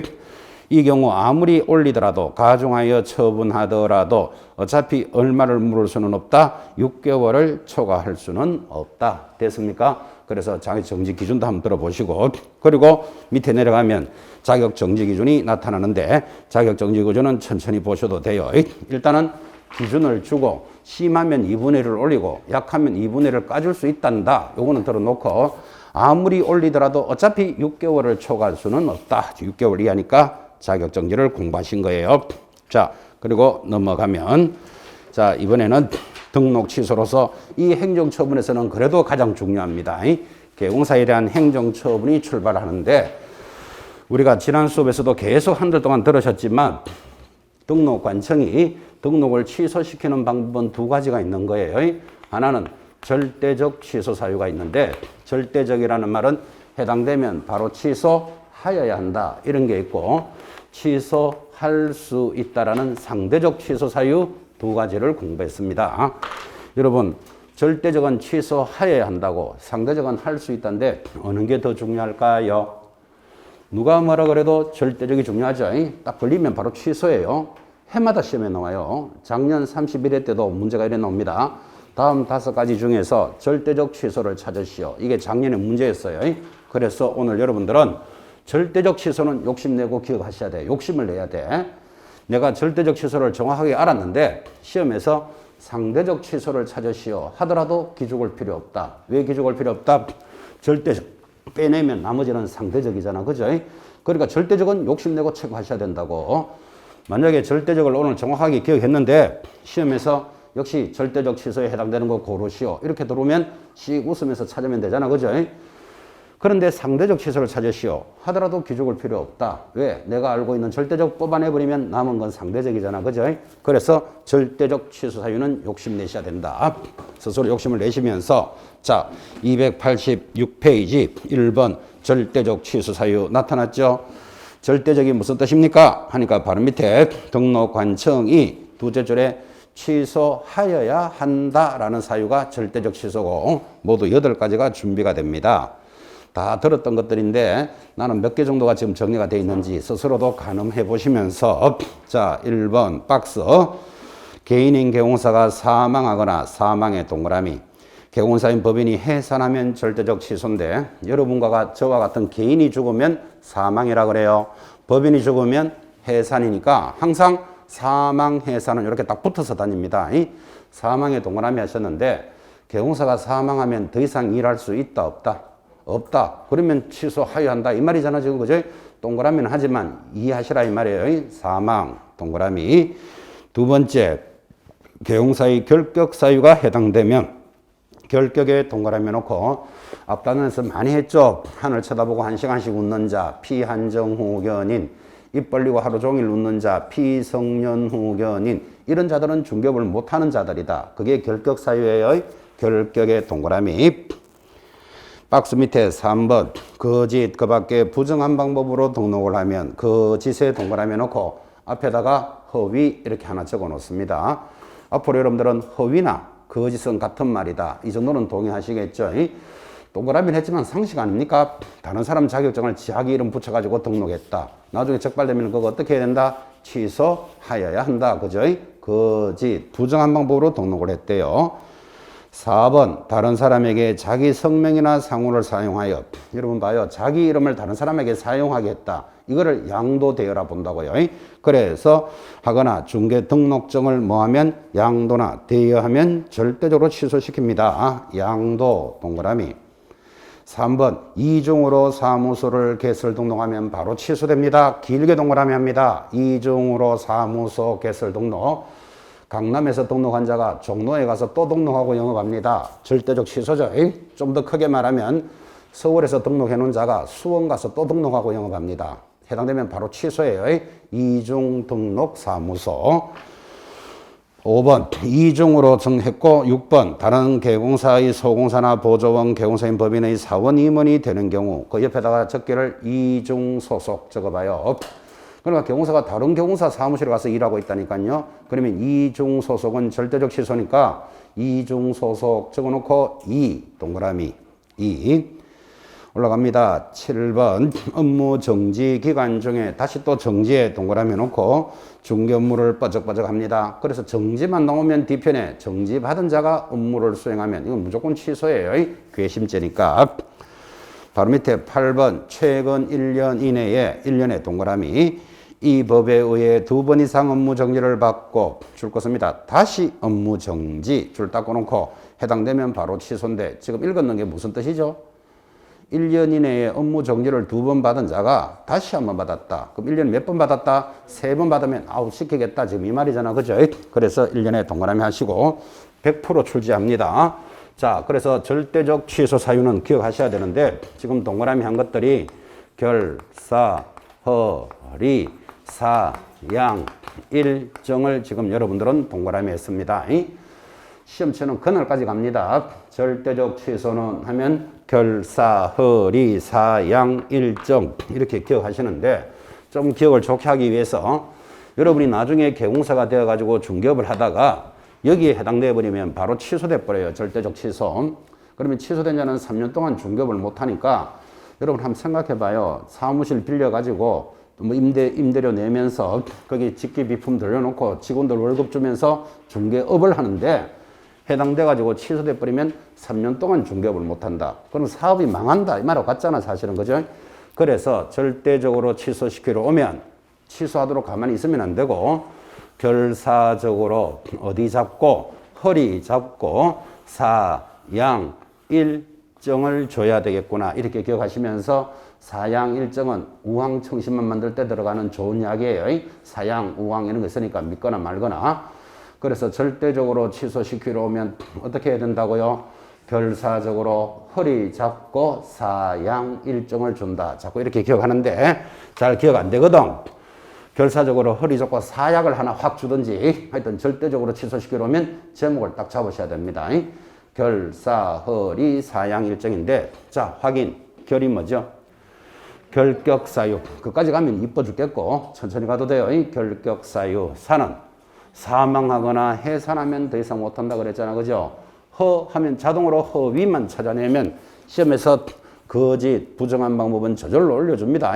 이 경우 아무리 올리더라도 가중하여 처분하더라도 어차피 얼마를 물을 수는 없다. 6개월을 초과할 수는 없다. 됐습니까? 그래서 자격정지 기준도 한번 들어보시고, 그리고 밑에 내려가면 자격정지 기준이 나타나는데 자격정지 기준은 천천히 보셔도 돼요. 일단은 기준을 주고 심하면 2분의 1을 올리고 약하면 2분의 1을 까줄 수 있단다. 요거는 들어놓고 아무리 올리더라도 어차피 6개월을 초과할 수는 없다. 6개월 이하니까 자격정지를 공부하신 거예요. 자, 그리고 넘어가면 자, 이번에는 등록 취소로서 이 행정처분에서는 그래도 가장 중요합니다. 개공사에 대한 행정처분이 출발하는데 우리가 지난 수업에서도 계속 한 달 동안 들으셨지만 등록관청이 등록을 취소시키는 방법은 두 가지가 있는 거예요. 하나는 절대적 취소 사유가 있는데, 절대적이라는 말은 해당되면 바로 취소하여야 한다 이런 게 있고, 취소할 수 있다라는 상대적 취소 사유 두 가지를 공부했습니다. 여러분, 절대적은 취소하여야 한다고 상대적은 할 수 있다는데 어느 게 더 중요할까요? 누가 뭐라 그래도 절대적이 중요하죠. 딱 걸리면 바로 취소예요. 해마다 시험에 나와요. 작년 31회 때도 문제가 이래 나옵니다. 다음 5가지 중에서 절대적 취소를 찾으시오. 이게 작년에 문제였어요. 그래서 오늘 여러분들은 절대적 취소는 욕심내고 기억하셔야 돼. 욕심을 내야 돼. 내가 절대적 취소를 정확하게 알았는데 시험에서 상대적 취소를 찾으시오 하더라도 기죽을 필요 없다. 왜 기죽을 필요 없다? 절대적 빼내면 나머지는 상대적이잖아. 그죠? 그러니까 절대적은 욕심내고 체크하셔야 된다고. 만약에 절대적을 오늘 정확하게 기억했는데 시험에서 역시 절대적 취소에 해당되는 거 고르시오 이렇게 들어오면 씩 웃으면서 찾으면 되잖아. 그죠? 그런데 상대적 취소를 찾으시오 하더라도 기죽을 필요 없다. 왜? 내가 알고 있는 절대적 뽑아내버리면 남은 건 상대적이잖아. 그죠? 그래서 절대적 취소 사유는 욕심내셔야 된다. 스스로 욕심을 내시면서 자, 286페이지 1번 절대적 취소 사유 나타났죠? 절대적이 무슨 뜻입니까? 하니까 바로 밑에 등록관청이 두째 줄에 취소하여야 한다라는 사유가 절대적 취소고 모두 8가지가 준비가 됩니다. 다 들었던 것들인데 나는 몇 개 정도가 지금 정리가 되어 있는지 스스로도 가늠해 보시면서 자, 1번 박스 개인인 개공사가 사망하거나 사망의 동그라미 개공사인 법인이 해산하면 절대적 취소인데 여러분과 저와 같은 개인이 죽으면 사망이라 그래요. 법인이 죽으면 해산이니까 항상 사망, 해산은 이렇게 딱 붙어서 다닙니다. 사망의 동그라미 하셨는데 개공사가 사망하면 더 이상 일할 수 있다 없다? 없다. 그러면 취소하여야 한다 이 말이잖아 지금. 그죠? 동그라미는 하지만 이해하시라 이 말이에요. 사망 동그라미. 두 번째 개공사의 결격 사유가 해당되면 결격에 동그라미 놓고 앞단에서 많이 했죠. 하늘 쳐다보고 1시간씩 웃는 자 피한정후견인, 입 벌리고 하루 종일 웃는 자 피성년후견인, 이런 자들은 중개업을 못하는 자들이다. 그게 결격 사유예요. 결격의 동그라미. 박스 밑에 3번 거짓 그 밖에 부정한 방법으로 등록을 하면 거짓에 동그라미 놓고 앞에다가 허위 이렇게 하나 적어 놓습니다. 앞으로 여러분들은 허위나 거짓은 같은 말이다. 이 정도는 동의하시겠죠? 동그라미는 했지만 상식 아닙니까? 다른 사람 자격증을 자기 이름 붙여가지고 등록했다. 나중에 적발되면 그거 어떻게 해야 된다? 취소하여야 한다. 그죠? 거짓, 부정한 방법으로 등록을 했대요. 4번 다른 사람에게 자기 성명이나 상호를 사용하여 여러분 봐요. 자기 이름을 다른 사람에게 사용하겠다. 이거를 양도되어라 본다고요. 그래서 하거나 중개 등록증을 뭐하면 양도나 대여하면 절대적으로 취소시킵니다. 양도 동그라미. 3번 이중으로 사무소를 개설 등록하면 바로 취소됩니다. 길게 동그라미 합니다. 이중으로 사무소 개설 등록. 강남에서 등록한 자가 종로에 가서 또 등록하고 영업합니다. 절대적 취소죠. 좀 더 크게 말하면 서울에서 등록해 놓은 자가 수원 가서 또 등록하고 영업합니다. 해당되면 바로 취소예요. 이중 등록 사무소. 5번 이중으로 정했고 6번 다른 개공사의 소공사나 보조원 개공사인 법인의 사원 임원이 되는 경우 그 옆에다가 적기를 이중 소속 적어봐요. 그러니까 개공사가 다른 개공사 사무실에 가서 일하고 있다니까요. 그러면 이중 소속은 절대적 취소니까 이중 소속 적어놓고 동그라미 2 올라갑니다. 7번 업무 정지 기간 중에 다시 또 정지에 동그라미 놓고 중개 업무를 빠적빠적 합니다. 그래서 정지만 나오면 뒤편에 정지 받은 자가 업무를 수행하면 이건 무조건 취소예요. 괘씸죄니까. 바로 밑에 8번 최근 1년 이내에 1년에 동그라미 이 법에 의해 2번 이상 업무 정지를 받고 줄 것입니다. 다시 업무 정지 줄 닦고 놓고 해당되면 바로 취소인데 지금 읽었는 게 무슨 뜻이죠? 1년 이내에 업무 정지를 2번 받은 자가 다시 한 번 받았다. 그럼 1년에 몇 번 받았다? 3번 받으면 아웃시키겠다. 지금 이 말이잖아. 그죠? 그래서 1년에 동그라미 하시고 100% 출제합니다. 자, 그래서 절대적 취소 사유는 기억하셔야 되는데 지금 동그라미 한 것들이 결사, 허리, 사양, 일정을 지금 여러분들은 동그라미 했습니다. 시험치는 그날까지 갑니다. 절대적 취소는 하면 결사, 허리, 사양, 일정 이렇게 기억하시는데 좀 기억을 좋게 하기 위해서 여러분이 나중에 개공사가 되어가지고 중개업을 하다가 여기에 해당되어 버리면 바로 취소돼 버려요. 절대적 취소. 그러면 취소된 자는 3년 동안 중개업을 못하니까 여러분 한번 생각해 봐요. 사무실 빌려가지고 뭐 임대료 내면서 거기 직기 비품 들여놓고 직원들 월급 주면서 중개업을 하는데 해당돼 가지고 취소돼 버리면 3년 동안 중개업을 못한다. 그럼 사업이 망한다 이 말하고 같잖아 사실은. 그죠? 그래서 절대적으로 취소시키러 오면 취소하도록 가만히 있으면 안 되고 결사적으로 어디 잡고 허리 잡고 사양 일정을 줘야 되겠구나 이렇게 기억하시면서 사양 일정은 우황청심만 만들 때 들어가는 좋은 약이에요. 사양 우황 이런 거 있으니까 믿거나 말거나. 그래서 절대적으로 취소시키러 오면 어떻게 해야 된다고요? 결사적으로 허리 잡고 사양 일정을 준다. 자꾸 이렇게 기억하는데 잘 기억 안 되거든. 결사적으로 허리 잡고 사약을 하나 확 주든지 하여튼 절대적으로 취소시키러 오면 제목을 딱 잡으셔야 됩니다. 결사, 허리, 사양 일정인데 자 확인. 결이 뭐죠? 결격사유. 그까지 가면 이뻐 죽겠고 천천히 가도 돼요. 결격사유. 사는 사망하거나 해산하면 더 이상 못한다 그랬잖아. 그죠? 허 하면 자동으로 허위만 찾아내면 시험에서 거짓, 부정한 방법은 저절로 올려줍니다.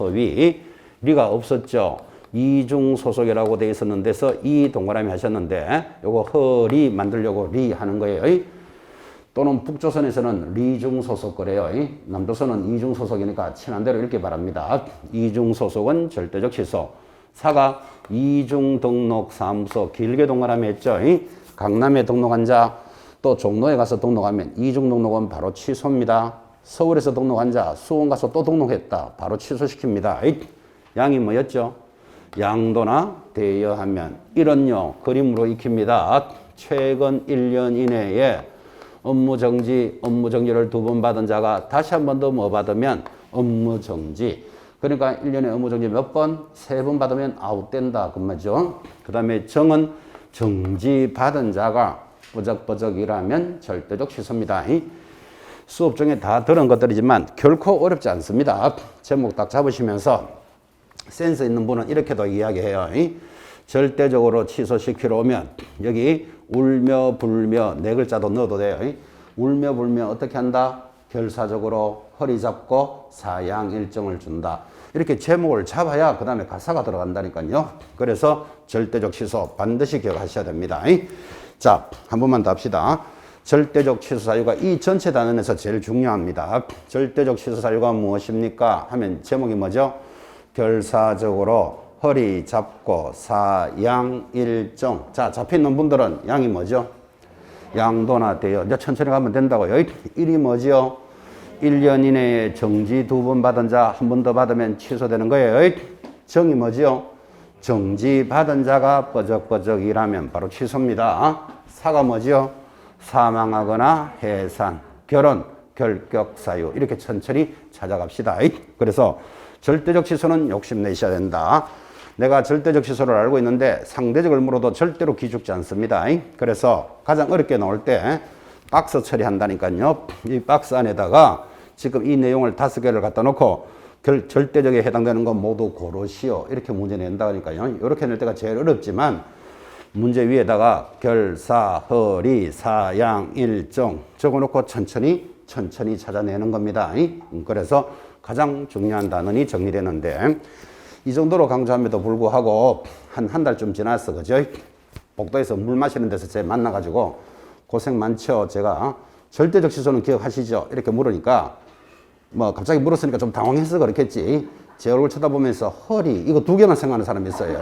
허위. 리가 없었죠. 이중 소속이라고 돼 있었는데서 이 동그라미 하셨는데 요거 허리 만들려고 리 하는 거예요. 또는 북조선에서는 리중 소속 그래요. 남조선은 이중 소속이니까 친한 대로 읽기 바랍니다. 이중 소속은 절대적 취소. 사가 이중 등록 사무소 길게 동그라미 했죠. 강남에 등록한 자 또 종로에 가서 등록하면 이중 등록은 바로 취소입니다. 서울에서 등록한 자 수원 가서 또 등록했다. 바로 취소시킵니다. 양이 뭐였죠? 양도나 대여하면 이런요 그림으로 익힙니다. 최근 1년 이내에 업무정지를 2번 받은 자가 다시 한 번 더 뭐 받으면 업무정지. 그러니까 1년에 업무정지 몇 번? 3번 받으면 아웃된다. 그 말이죠. 그 다음에 정은 정지 받은 자가 버적버적 일하면 절대적 취소입니다. 수업 중에 다 들은 것들이지만 결코 어렵지 않습니다. 제목 딱 잡으시면서 센스 있는 분은 이렇게도 이야기해요. 절대적으로 취소시키러 오면 여기 울며 불며 네 글자도 넣어도 돼요. 울며 불며 어떻게 한다? 결사적으로 허리 잡고 사양 일정을 준다. 이렇게 제목을 잡아야 그 다음에 가사가 들어간다니까요. 그래서 절대적 취소 반드시 기억하셔야 됩니다. 자, 한 번만 더 합시다. 절대적 취소 사유가 이 전체 단원에서 제일 중요합니다. 절대적 취소 사유가 무엇입니까? 하면 제목이 뭐죠? 결사적으로 허리 잡고 사양 일정. 자, 잡혀 있는 분들은 양이 뭐죠? 양도나 돼요. 이제 천천히 가면 된다고요. 일이 뭐죠? 1년 이내에 정지 2번 받은 자 1번 더 받으면 취소되는 거예요. 정이 뭐죠? 정지 받은 자가 뻐적뻐적 일하면 바로 취소입니다. 사가 뭐죠? 사망하거나 해산, 결혼, 결격 사유. 이렇게 천천히 찾아갑시다. 그래서 절대적 취소는 욕심내셔야 된다. 내가 절대적 취소를 알고 있는데 상대적을 물어도 절대로 기죽지 않습니다. 그래서 가장 어렵게 나올 때 박스 처리한다니까요. 이 박스 안에다가 지금 이 내용을 5개를 갖다 놓고 절대적에 해당되는 건 모두 고르시오. 이렇게 문제 낸다니까요. 이렇게 낼 때가 제일 어렵지만 문제 위에다가 결사, 허리, 사양, 일정 적어놓고 천천히 찾아내는 겁니다. 그래서 가장 중요한 단원이 정리되는데 이 정도로 강조함에도 불구하고 한 달쯤 지났어. 그죠? 복도에서 물 마시는 데서 제 만나가지고 고생 많죠. 제가 절대적 취소는 기억하시죠? 이렇게 물으니까 뭐 갑자기 물었으니까 좀 당황해서 그렇겠지. 제 얼굴 쳐다보면서 허리 이거 2개만 생각하는 사람이 있어요.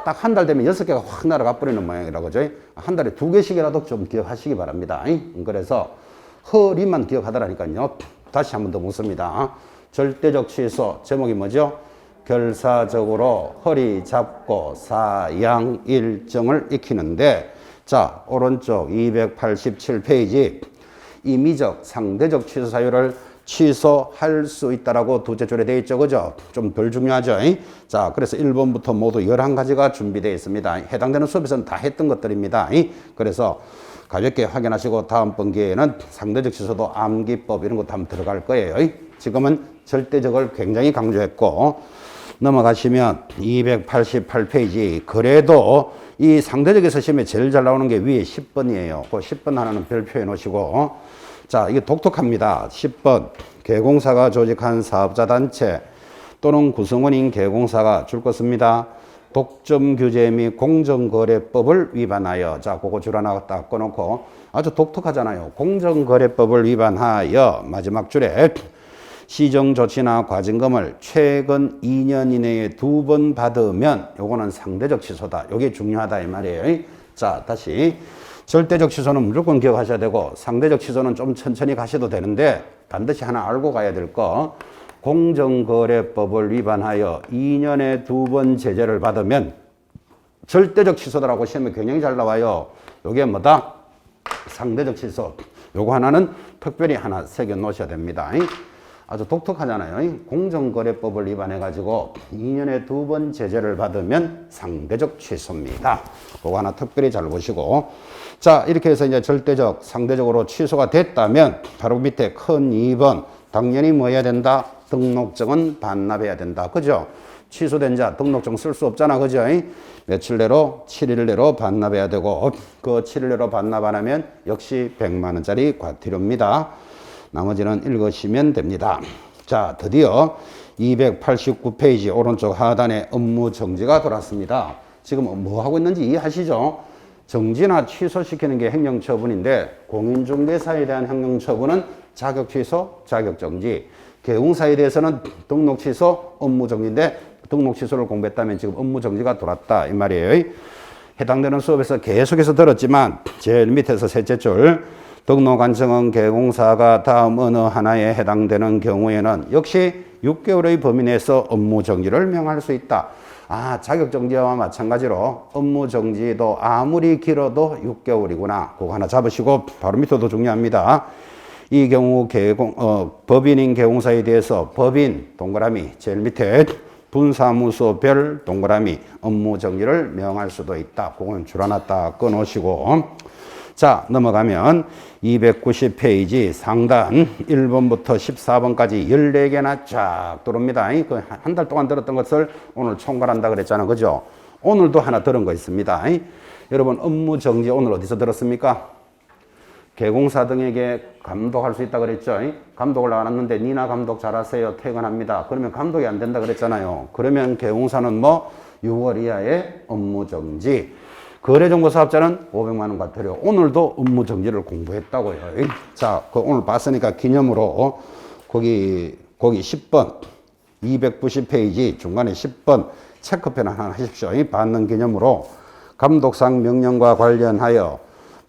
딱 한 달 되면 6개가 확 날아가 버리는 모양이라고 그죠? 한 달에 2개씩이라도 좀 기억하시기 바랍니다. 그래서 허리만 기억하더라니까요. 다시 한 번 더 묻습니다. 절대적 취소 제목이 뭐죠? 결사적으로 허리 잡고 사양 일정을 익히는데 자 오른쪽 287페이지 임의적 상대적 취소 사유를 취소할 수 있다라고 2째 줄에 되어 있죠. 그죠? 좀 덜 중요하죠. 자, 그래서 1번부터 모두 11가지가 준비되어 있습니다. 해당되는 수업에서는 다 했던 것들입니다. 그래서 가볍게 확인하시고 다음번 기회에는 상대적 취소도 암기법 이런 것도 한번 들어갈 거예요. 지금은 절대적을 굉장히 강조했고 넘어가시면 288페이지 그래도 이 상대적에서 시험에 제일 잘 나오는 게 위에 10번이에요. 그 10번 하나는 별표해 놓으시고 자 이게 독특합니다. 10번 개공사가 조직한 사업자단체 또는 구성원인 개공사가 줄 것입니다. 독점규제 및 공정거래법을 위반하여 자 그거 줄 하나 딱 꺼놓고 아주 독특하잖아요. 공정거래법을 위반하여 마지막 줄에 시정조치나 과징금을 최근 2년 이내에 2번 받으면 요거는 상대적 취소다. 요게 중요하다 이 말이에요. 자 다시 절대적 취소는 무조건 기억하셔야 되고 상대적 취소는 좀 천천히 가셔도 되는데 반드시 하나 알고 가야 될 거 공정거래법을 위반하여 2년에 2번 제재를 받으면 절대적 취소다라고 시험에 굉장히 잘 나와요. 요게 뭐다? 상대적 취소. 요거 하나는 특별히 하나 새겨 놓으셔야 됩니다. 아주 독특하잖아요. 공정거래법을 위반해가지고 2년에 2번 제재를 받으면 상대적 취소입니다. 그거 하나 특별히 잘 보시고. 자, 이렇게 해서 이제 절대적, 상대적으로 취소가 됐다면 바로 밑에 큰 2번. 당연히 뭐 해야 된다? 등록증은 반납해야 된다. 그죠? 취소된 자 등록증 쓸 수 없잖아. 그죠? 며칠 내로 7일 내로 반납해야 되고 그 7일 내로 반납 안 하면 역시 100만 원짜리 과태료입니다. 나머지는 읽으시면 됩니다. 자, 드디어 289페이지 오른쪽 하단에 업무 정지가 돌았습니다. 지금 뭐 하고 있는지 이해하시죠? 정지나 취소시키는 게 행정처분인데 공인중개사에 대한 행정처분은 자격취소, 자격정지. 개공사에 대해서는 등록취소, 업무정지인데 등록취소를 공부했다면 지금 업무정지가 돌았다 이 말이에요. 해당되는 수업에서 계속해서 들었지만 제일 밑에서 셋째 줄 등록관청은 개공사가 다음 어느 하나에 해당되는 경우에는 역시 6개월의 범위 내에서 업무정지를 명할 수 있다. 아, 자격정지와 마찬가지로 업무정지도 아무리 길어도 6개월이구나. 그거 하나 잡으시고 바로 밑에도 중요합니다. 이 경우 법인인 개공사에 대해서 법인 동그라미 제일 밑에 분사무소별 동그라미 업무정지를 명할 수도 있다. 그건 줄 하나 딱 꺼놓으시고 자 넘어가면 290페이지 상단 1번부터 14번까지 14개나 쫙 들어옵니다. 한 달 동안 들었던 것을 오늘 총괄한다 그랬잖아. 그죠? 오늘도 하나 들은 거 있습니다. 여러분 업무정지 오늘 어디서 들었습니까? 개공사 등에게 감독할 수 있다 그랬죠. 감독을 나눴는데 니나 감독 잘하세요. 퇴근합니다. 그러면 감독이 안 된다 그랬잖아요. 그러면 개공사는 뭐 6월 이하의 업무정지. 거래정보 사업자는 500만 원 과태료. 오늘도 업무 정지를 공부했다고요. 자, 그 오늘 봤으니까 기념으로 거기 10번 290페이지 중간에 10번 체크펜 하나 하십시오. 받는 기념으로 감독상 명령과 관련하여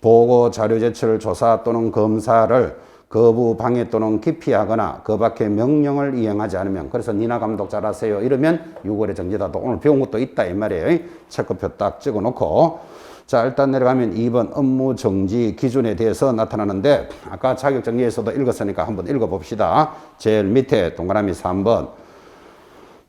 보고 자료 제출 조사 또는 검사를 거부 방해 또는 기피하거나 그 밖의 명령을 이행하지 않으면, 그래서 니나 감독 잘하세요 이러면 6월에 정지다. 또 오늘 배운 것도 있다 이 말이에요. 체크표 딱 찍어 놓고, 자 일단 내려가면 2번 업무 정지 기준에 대해서 나타나는데, 아까 자격 정리에서도 읽었으니까 한번 읽어 봅시다. 제일 밑에 동그라미 3번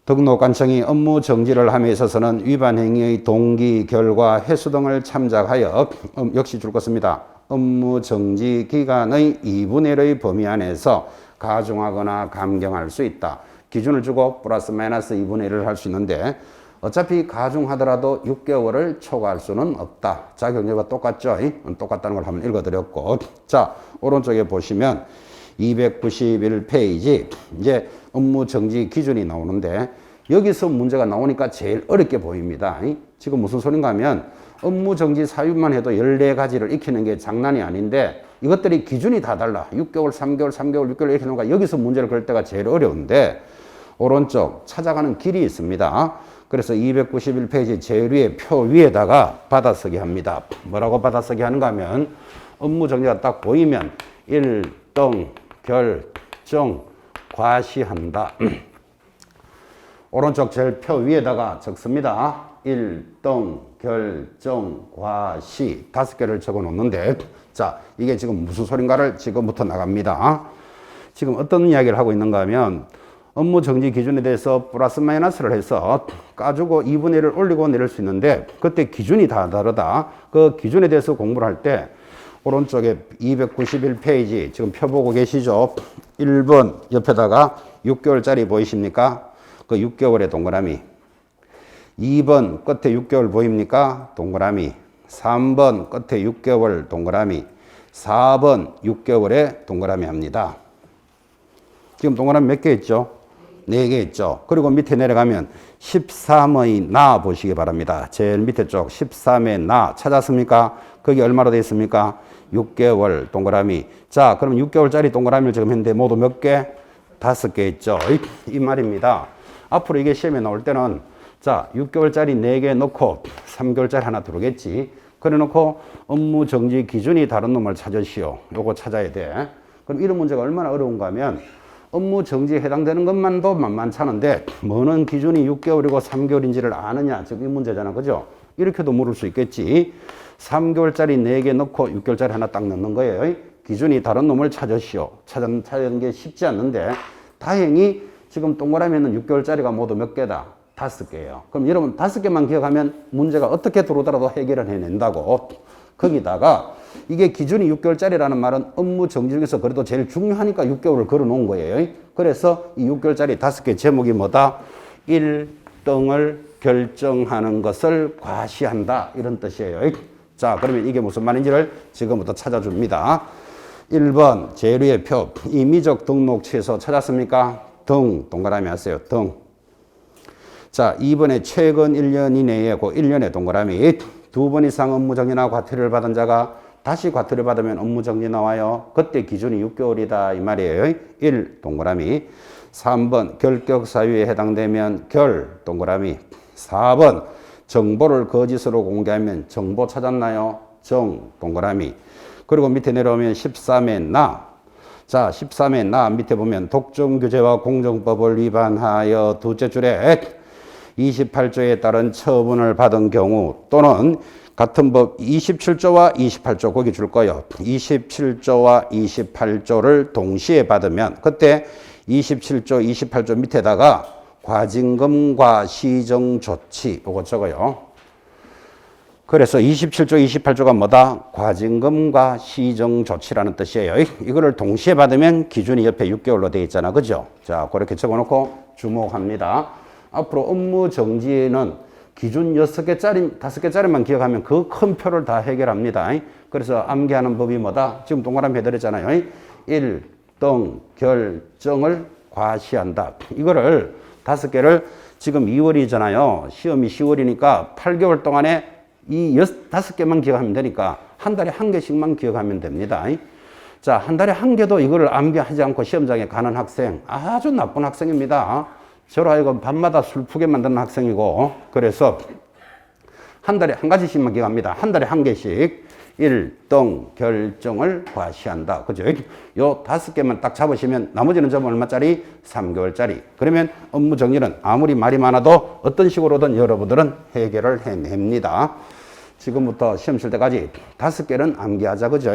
등록관청이 업무 정지를 함에 있어서는 위반 행위의 동기, 결과, 횟수 등을 참작하여 역시 줄 것입니다. 업무 정지 기간의 2분의 1의 범위 안에서 가중하거나 감경할 수 있다. 기준을 주고 플러스 마이너스 2분의 1을 할 수 있는데, 어차피 가중하더라도 6개월을 초과할 수는 없다. 자격료가 똑같죠? 똑같다는 걸 한번 읽어드렸고, 자 오른쪽에 보시면 291페이지 이제 업무 정지 기준이 나오는데, 여기서 문제가 나오니까 제일 어렵게 보입니다. 지금 무슨 소린가 하면 업무 정지 사유만 해도 14가지를 익히는 게 장난이 아닌데, 이것들이 기준이 다 달라. 6개월, 3개월, 6개월 이렇게 나오니까 여기서 문제를 걸 때가 제일 어려운데, 오른쪽 찾아가는 길이 있습니다. 그래서 291페이지 제일 위에 표 위에다가 받아쓰기 합니다. 뭐라고 받아쓰기 하는가 하면, 업무 정지가 딱 보이면 1등 결정 과시한다. 오른쪽 제일 표 위에다가 적습니다. 1등 결정 과시 5개를 적어 놓는데, 자 이게 지금 무슨 소린가를 지금부터 나갑니다. 지금 어떤 이야기를 하고 있는가 하면, 업무 정지 기준에 대해서 플러스 마이너스를 해서 까주고 2분의 1을 올리고 내릴 수 있는데, 그때 기준이 다 다르다. 그 기준에 대해서 공부를 할 때 오른쪽에 291페이지 지금 표 보고 계시죠? 1번 옆에다가 6개월짜리 보이십니까? 그 6개월의 동그라미. 2번 끝에 6개월 보입니까? 동그라미. 3번 끝에 6개월 동그라미. 4번 6개월의 동그라미 합니다. 지금 동그라미 몇 개 있죠? 4개 있죠. 그리고 밑에 내려가면 13의 나 보시기 바랍니다. 제일 밑에 쪽 13의 나 찾았습니까? 거기 얼마로 되어 있습니까? 6개월 동그라미. 자, 그럼 6개월짜리 동그라미를 지금 했는데 모두 몇 개? 5개 있죠. 이 말입니다. 앞으로 이게 시험에 나올 때는, 자 6개월짜리 4개 넣고 3개월짜리 하나 들어오겠지. 그래 놓고 업무 정지 기준이 다른 놈을 찾으시오. 요거 찾아야 돼. 그럼 이런 문제가 얼마나 어려운가 하면, 업무 정지에 해당되는 것만도 만만찮은데 뭐는 기준이 6개월이고 3개월인지를 아느냐, 지금 이 문제잖아. 그죠? 이렇게도 물을 수 있겠지. 3개월짜리 4개 넣고 6개월짜리 하나 딱 넣는 거예요. 기준이 다른 놈을 찾으시오. 찾는 게 쉽지 않는데, 다행히 지금 동그라미에는 6개월짜리가 모두 몇 개다? 5개예요. 그럼 여러분 5개만 기억하면 문제가 어떻게 들어오더라도 해결을 해낸다고. 거기다가 이게 기준이 6개월짜리라는 말은 업무 정지 중에서 그래도 제일 중요하니까 6개월을 걸어 놓은 거예요. 그래서 이 6개월짜리 5개 제목이 뭐다? 1등을 결정하는 것을 과시한다, 이런 뜻이에요. 자, 그러면 이게 무슨 말인지를 지금부터 찾아줍니다. 1번 제일 위에 표, 임의적 등록 취소 찾았습니까? 등 동그라미 하세요. 등. 자, 2번에 최근 1년 이내에 그 1년의 동그라미. 2번 이상 업무 정지나 과태료를 받은 자가 다시 과태료 받으면 업무 정지 나와요. 그때 기준이 6개월이다 이 말이에요. 1 동그라미. 3번 결격 사유에 해당되면 결 동그라미. 4번 정보를 거짓으로 공개하면 정보 찾았나요? 정 동그라미. 그리고 밑에 내려오면 13의 나. 자, 13의 나 밑에 보면 독점규제와 공정법을 위반하여 둘째 줄에 28조에 따른 처분을 받은 경우, 또는 같은 법 27조와 28조 거기 줄 거예요. 27조와 28조를 동시에 받으면 그때 27조, 28조 밑에다가 과징금과 시정조치 요거 적어요. 그래서 27조, 28조가 뭐다? 과징금과 시정조치라는 뜻이에요. 이거를 동시에 받으면 기준이 옆에 6개월로 되어 있잖아. 그죠? 자, 그렇게 적어놓고 주목합니다. 앞으로 업무 정지는 기준 6개짜리, 5개짜리만 기억하면 그 큰 표를 다 해결합니다. 그래서 암기하는 법이 뭐다? 지금 동그라미 해드렸잖아요. 1등 결정을 과시한다. 이거를 5개를 지금 2월이잖아요. 시험이 10월이니까 8개월 동안에 이 5개만 기억하면 되니까 한 달에 한 개씩만 기억하면 됩니다. 자, 한 달에 한 개도 이거를 암기하지 않고 시험장에 가는 학생 아주 나쁜 학생입니다. 저로 하여금 밤마다 슬프게 만드는 학생이고, 그래서 한 달에 한 가지씩만 기억합니다. 한 달에 한 개씩 1등 결정을 과시한다. 그죠? 요 5개만 딱 잡으시면 나머지는 좀 얼마짜리? 3개월짜리. 그러면 업무 정리는 아무리 말이 많아도 어떤 식으로든 여러분들은 해결을 해냅니다. 지금부터 시험 칠 때까지 5개는 암기하자. 그죠?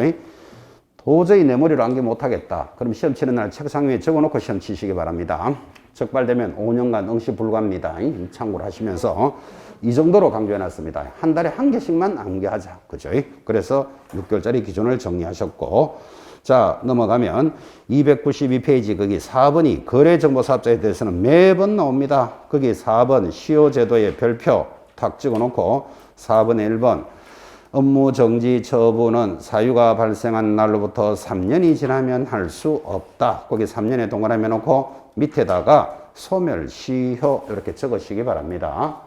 도저히 내 머리로 암기 못하겠다. 그럼 시험 치는 날 책상 위에 적어놓고 시험 치시기 바랍니다. 적발되면 5년간 응시 불가입니다. 참고를 하시면서 이 정도로 강조해놨습니다. 한 달에 한 개씩만 암기하자. 그죠? 그래서 6개월짜리 기준을 정리하셨고, 자, 넘어가면 292페이지 거기 4번이 거래정보사업자에 대해서는 매번 나옵니다. 거기 4번 시효제도의 별표 탁 찍어놓고 4번에 1번 업무정지 처분은 사유가 발생한 날로부터 3년이 지나면 할 수 없다. 거기 3년에 동그라미 놓고 밑에다가 소멸시효 이렇게 적으시기 바랍니다.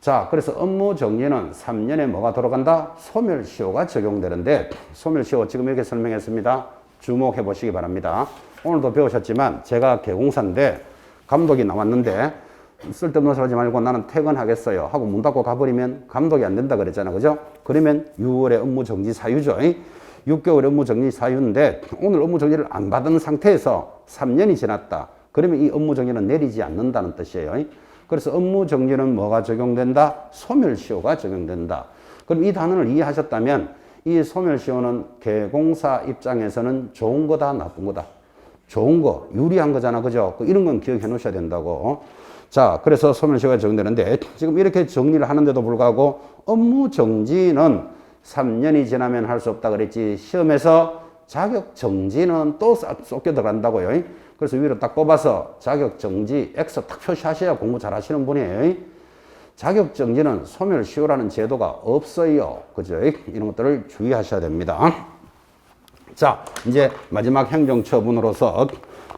자, 그래서 업무정지는 3년에 뭐가 들어간다? 소멸시효가 적용되는데, 소멸시효 지금 이렇게 설명했습니다. 주목해 보시기 바랍니다. 오늘도 배우셨지만 제가 개공사인데 감독이 나왔는데 쓸데없는 소리 하지 말고 나는 퇴근하겠어요 하고 문 닫고 가버리면 감독이 안 된다 그랬잖아. 그죠? 그러면 6월에 업무정지 사유죠. 6개월의 업무정지 사유인데 오늘 업무정지를 안 받은 상태에서 3년이 지났다. 그러면 이 업무정지는 내리지 않는다는 뜻이에요. 그래서 업무정지는 뭐가 적용된다? 소멸시효가 적용된다. 그럼 이 단어를 이해하셨다면 이 소멸시효는 개공사 입장에서는 좋은 거다, 나쁜 거다? 좋은 거, 유리한 거잖아. 그죠? 이런 건 기억해 놓으셔야 된다고. 자, 그래서 소멸시효가 적용되는데 지금 이렇게 정리를 하는데도 불구하고 업무정지는 3년이 지나면 할 수 없다 그랬지. 시험에서 자격정지는 또 쏟겨 들어간다고요. 그래서 위로 딱 뽑아서 자격정지 X 딱 표시하셔야 공부 잘 하시는 분이에요. 자격정지는 소멸시효라는 제도가 없어요. 그죠? 이런 것들을 주의하셔야 됩니다. 자, 이제 마지막 행정처분으로서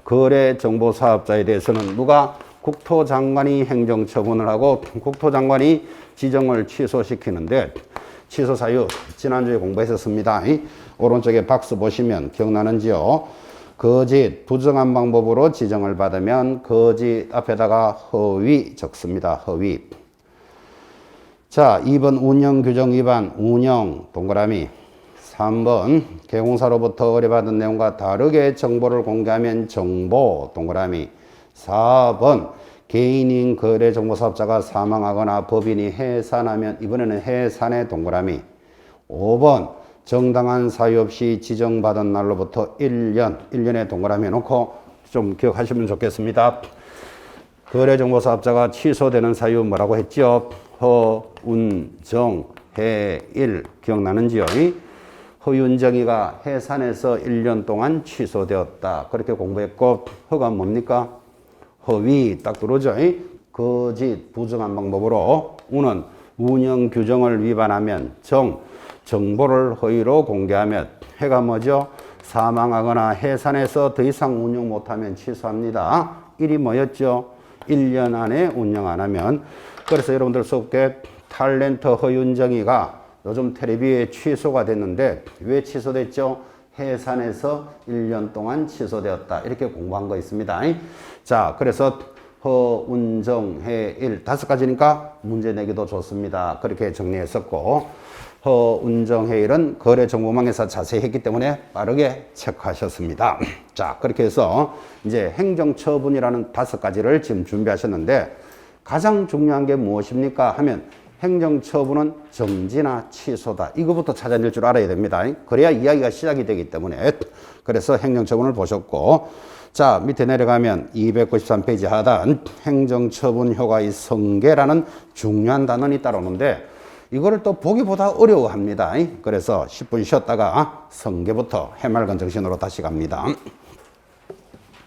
거래정보사업자에 대해서는 누가? 국토장관이 행정처분을 하고 국토장관이 지정을 취소시키는데 취소 사유 지난주에 공부했었습니다. 오른쪽에 박스 보시면 기억나는지요? 거짓, 부정한 방법으로 지정을 받으면 거짓 앞에다가 허위 적습니다. 허위. 자, 2번 운영규정 위반, 운영 동그라미. 3번 개공사로부터 의뢰받은 내용과 다르게 정보를 공개하면 정보 동그라미. 4번 개인인 거래정보사업자가 사망하거나 법인이 해산하면 이번에는 해산의 동그라미. 5번 정당한 사유 없이 지정받은 날로부터 1년에 동그라미 해놓고 좀 기억하시면 좋겠습니다. 거래정보사업자가 취소되는 사유 뭐라고 했죠? 허운정, 해일 기억나는지요? 허운정이가 해산해서 1년 동안 취소되었다. 그렇게 공부했고 허가 뭡니까? 허위 딱 들어오죠. 거짓, 부정한 방법으로 운은 운영 규정을 위반하면 정보를 허위로 공개하면 해가 뭐죠? 사망하거나 해산해서 더 이상 운영 못하면 취소합니다. 1이 뭐였죠? 1년 안에 운영 안 하면. 그래서 여러분들 수업계 탤런트 허윤정이가 요즘 텔레비에 취소가 됐는데 왜 취소됐죠? 해산해서 1년 동안 취소되었다. 이렇게 공부한 거 있습니다. 자, 그래서 허운정, 해일 5가지니까 문제 내기도 좋습니다. 그렇게 정리했었고 허운정, 해일은 거래정보망에서 자세히 했기 때문에 빠르게 체크하셨습니다. 자, 그렇게 해서 이제 행정처분이라는 5가지를 지금 준비하셨는데 가장 중요한 게 무엇입니까? 하면 행정처분은 정지나 취소다. 이거부터 찾아낼 줄 알아야 됩니다. 그래야 이야기가 시작이 되기 때문에. 그래서 행정처분을 보셨고, 자, 밑에 내려가면 293페이지 하단 행정처분 효과의 성계라는 중요한 단원이 따라오는데 이거를 또 보기보다 어려워합니다. 그래서 10분 쉬었다가 성계부터 해맑은 정신으로 다시 갑니다.